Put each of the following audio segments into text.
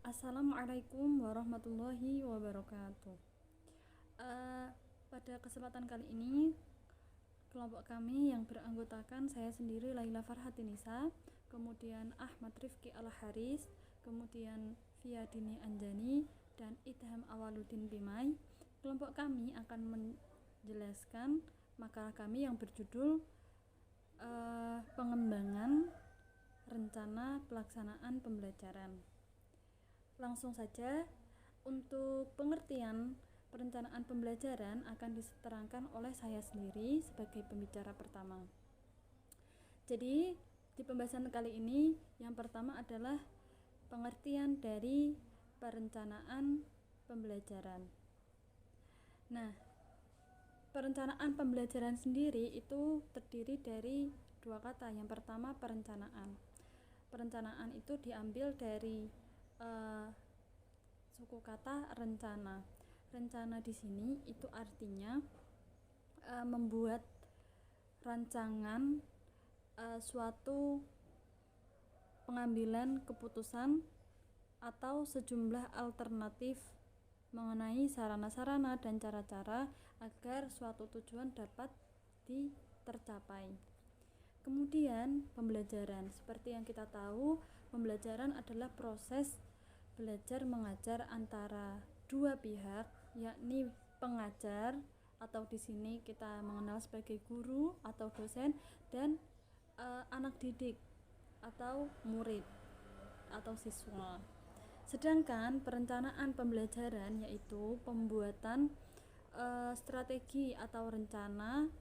Assalamualaikum warahmatullahi wabarakatuh. Pada kesempatan kali ini, kelompok kami yang beranggotakan saya sendiri Laila Farhatinisa, kemudian Ahmad Rifki Al-Haris, kemudian Fiadini Anjani, dan Idham Awaludin Pimai. Kelompok kami akan menjelaskan makalah kami yang berjudul pengembangan rencana pelaksanaan pembelajaran. Langsung saja, untuk pengertian perencanaan pembelajaran akan diterangkan oleh saya sendiri sebagai pembicara pertama. Jadi, di pembahasan kali ini yang pertama adalah pengertian dari perencanaan pembelajaran. Nah, perencanaan pembelajaran sendiri itu terdiri dari dua kata. Yang pertama, perencanaan. Perencanaan itu diambil dari suku kata rencana. Rencana di sini itu artinya membuat rancangan suatu pengambilan keputusan atau sejumlah alternatif mengenai sarana-sarana dan cara-cara agar suatu tujuan dapat tercapai. Kemudian pembelajaran, seperti yang kita tahu, pembelajaran adalah proses belajar mengajar antara dua pihak, yakni pengajar atau di sini kita mengenal sebagai guru atau dosen, dan anak didik atau murid atau siswa. Sedangkan perencanaan pembelajaran yaitu pembuatan strategi atau rencana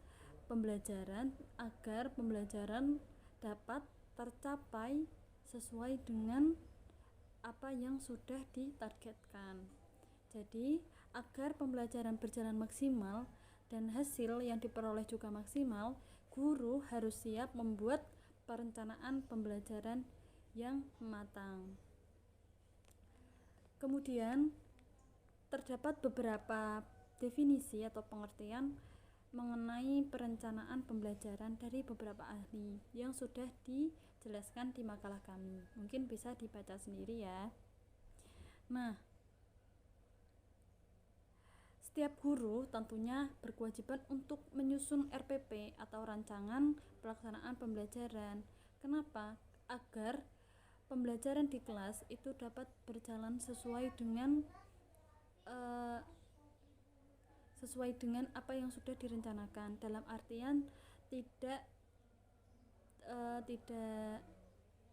pembelajaran agar pembelajaran dapat tercapai sesuai dengan apa yang sudah ditargetkan. Jadi, agar pembelajaran berjalan maksimal dan hasil yang diperoleh juga maksimal, guru harus siap membuat perencanaan pembelajaran yang matang. Kemudian, terdapat beberapa definisi atau pengertian mengenai perencanaan pembelajaran dari beberapa ahli yang sudah dijelaskan di makalah kami. Mungkin bisa dibaca sendiri ya. Nah, setiap guru tentunya berkewajiban untuk menyusun RPP atau rancangan pelaksanaan pembelajaran. Kenapa? Agar pembelajaran di kelas itu dapat berjalan sesuai dengan apa yang sudah direncanakan, dalam artian tidak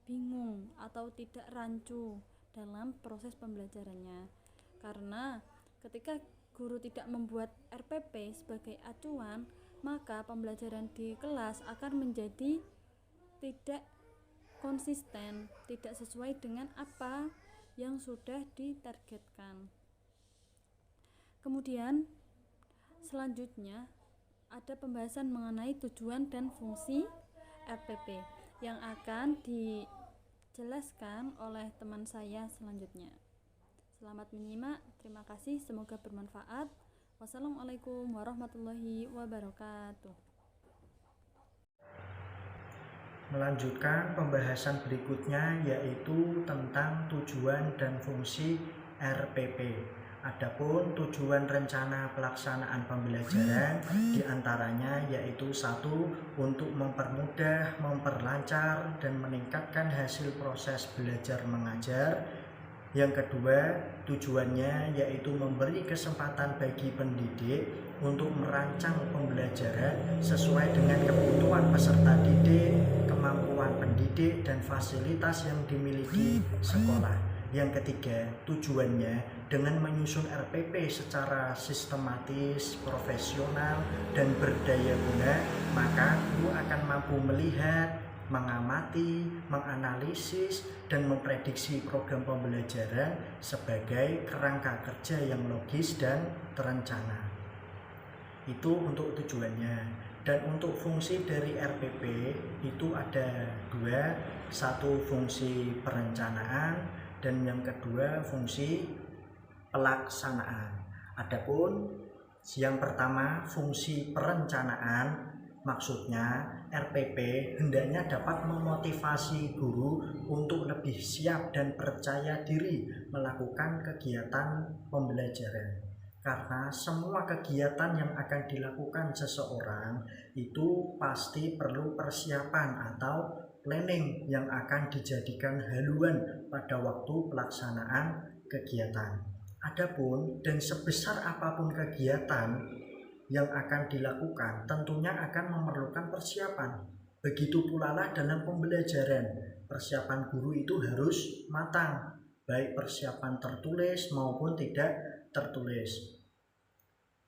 bingung atau tidak rancu dalam proses pembelajarannya. Karena ketika guru tidak membuat RPP sebagai acuan, maka pembelajaran di kelas akan menjadi tidak konsisten, tidak sesuai dengan apa yang sudah ditargetkan. Kemudian selanjutnya ada pembahasan mengenai tujuan dan fungsi RPP yang akan dijelaskan oleh teman saya selanjutnya. Selamat menyimak, terima kasih, semoga bermanfaat. Wassalamualaikum warahmatullahi wabarakatuh. Melanjutkan pembahasan berikutnya yaitu tentang tujuan dan fungsi RPP. Adapun tujuan rencana pelaksanaan pembelajaran diantaranya yaitu 1. Untuk mempermudah, memperlancar, dan meningkatkan hasil proses belajar mengajar. Yang kedua, tujuannya yaitu memberi kesempatan bagi pendidik untuk merancang pembelajaran sesuai dengan kebutuhan peserta didik, kemampuan pendidik, dan fasilitas yang dimiliki sekolah. Yang ketiga, tujuannya dengan menyusun RPP secara sistematis, profesional, dan berdaya guna, maka guru akan mampu melihat, mengamati, menganalisis, dan memprediksi program pembelajaran sebagai kerangka kerja yang logis dan terencana. Itu untuk tujuannya. Dan untuk fungsi dari RPP itu ada dua, satu fungsi perencanaan dan yang kedua fungsi pelaksanaan. Adapun yang pertama fungsi perencanaan, maksudnya RPP hendaknya dapat memotivasi guru untuk lebih siap dan percaya diri melakukan kegiatan pembelajaran. Karena semua kegiatan yang akan dilakukan seseorang itu pasti perlu persiapan atau planning yang akan dijadikan haluan pada waktu pelaksanaan kegiatan. Adapun dan sebesar apapun kegiatan yang akan dilakukan tentunya akan memerlukan persiapan. Begitu pula lah dalam pembelajaran, persiapan guru itu harus matang, baik persiapan tertulis maupun tidak tertulis.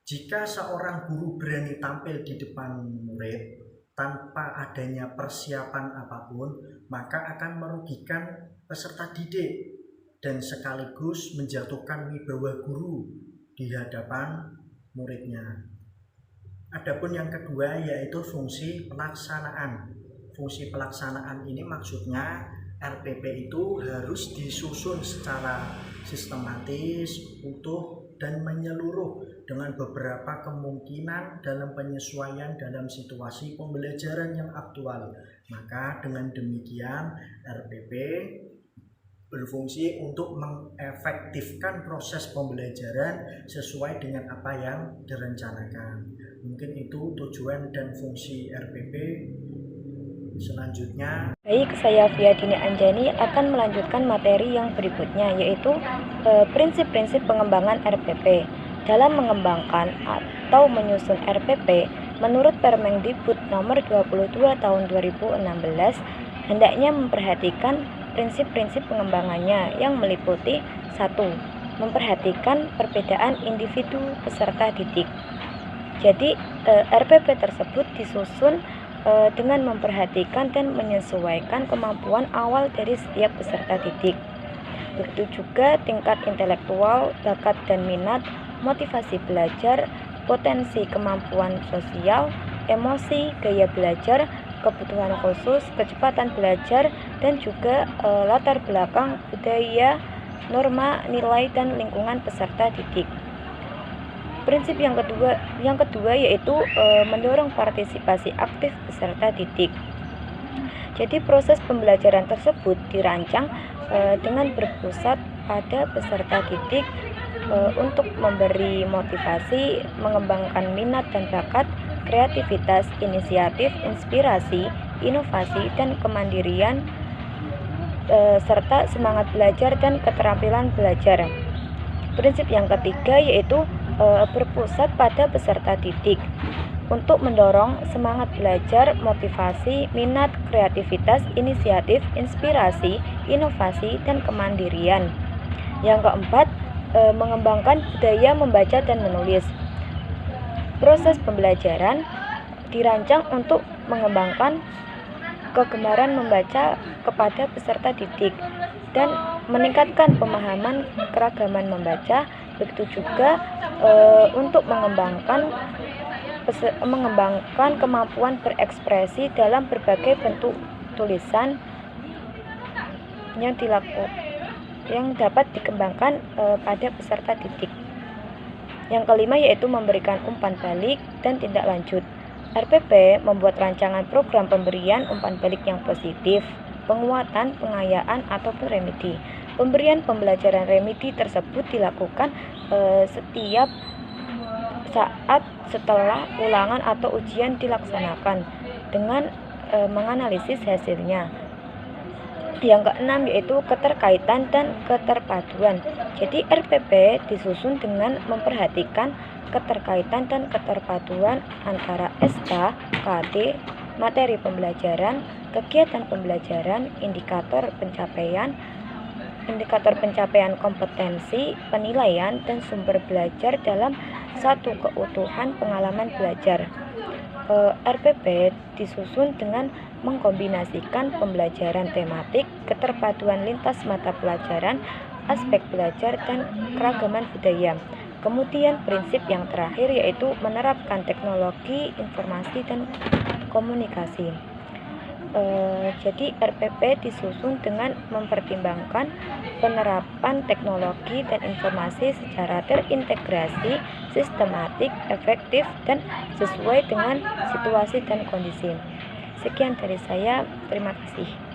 Jika seorang guru berani tampil di depan murid tanpa adanya persiapan apapun, maka akan merugikan peserta didik dan sekaligus menjatuhkan wibawa guru di hadapan muridnya. Adapun yang kedua yaitu fungsi pelaksanaan. Fungsi pelaksanaan ini maksudnya RPP itu harus disusun secara sistematis, utuh, dan menyeluruh dengan beberapa kemungkinan dalam penyesuaian dalam situasi pembelajaran yang aktual. Maka dengan demikian RPP berfungsi untuk mengefektifkan proses pembelajaran sesuai dengan apa yang direncanakan. Mungkin itu tujuan dan fungsi RPP. Selanjutnya, baik, saya Viadini Anjani akan melanjutkan materi yang berikutnya, yaitu prinsip-prinsip pengembangan RPP. Dalam mengembangkan atau menyusun RPP, menurut Permendikbud nomor 22 tahun 2016, hendaknya memperhatikan prinsip-prinsip pengembangannya yang meliputi 1. Memperhatikan perbedaan individu peserta didik. Jadi RPP tersebut disusun dengan memperhatikan dan menyesuaikan kemampuan awal dari setiap peserta didik. Begitu juga tingkat intelektual, bakat dan minat, motivasi belajar, potensi kemampuan sosial, emosi, gaya belajar, kebutuhan khusus, kecepatan belajar, dan juga latar belakang budaya, norma, nilai, dan lingkungan peserta didik. Prinsip yang kedua yaitu mendorong partisipasi aktif peserta didik. Jadi proses pembelajaran tersebut dirancang dengan berpusat pada peserta didik untuk memberi motivasi, mengembangkan minat dan bakat, kreativitas, inisiatif, inspirasi, inovasi, dan kemandirian, serta semangat belajar dan keterampilan belajar. Prinsip yang ketiga yaitu berpusat pada peserta didik untuk mendorong semangat belajar, motivasi, minat, kreativitas, inisiatif, inspirasi, inovasi, dan kemandirian. Yang keempat, mengembangkan budaya membaca dan menulis. Proses pembelajaran dirancang untuk mengembangkan kegemaran membaca kepada peserta didik dan meningkatkan pemahaman keragaman membaca, begitu juga untuk mengembangkan kemampuan berekspresi dalam berbagai bentuk tulisan yang dapat dikembangkan pada peserta didik. Yang kelima yaitu memberikan umpan balik dan tindak lanjut. RPP membuat rancangan program pemberian umpan balik yang positif, penguatan, pengayaan, ataupun remedi. Pemberian pembelajaran remedi tersebut dilakukan setiap saat setelah ulangan atau ujian dilaksanakan dengan menganalisis hasilnya. Yang keenam yaitu keterkaitan dan keterpaduan. Jadi RPP disusun dengan memperhatikan keterkaitan dan keterpaduan antara SK, KD, materi pembelajaran, kegiatan pembelajaran, indikator pencapaian kompetensi, penilaian, dan sumber belajar dalam satu keutuhan pengalaman belajar. RPP disusun dengan mengkombinasikan pembelajaran tematik, keterpaduan lintas mata pelajaran, aspek belajar, dan keragaman budaya. Kemudian prinsip yang terakhir yaitu menerapkan teknologi informasi dan komunikasi. Jadi RPP disusun dengan mempertimbangkan penerapan teknologi dan informasi secara terintegrasi, sistematik, efektif, dan sesuai dengan situasi dan kondisi. Sekian dari saya, terima kasih.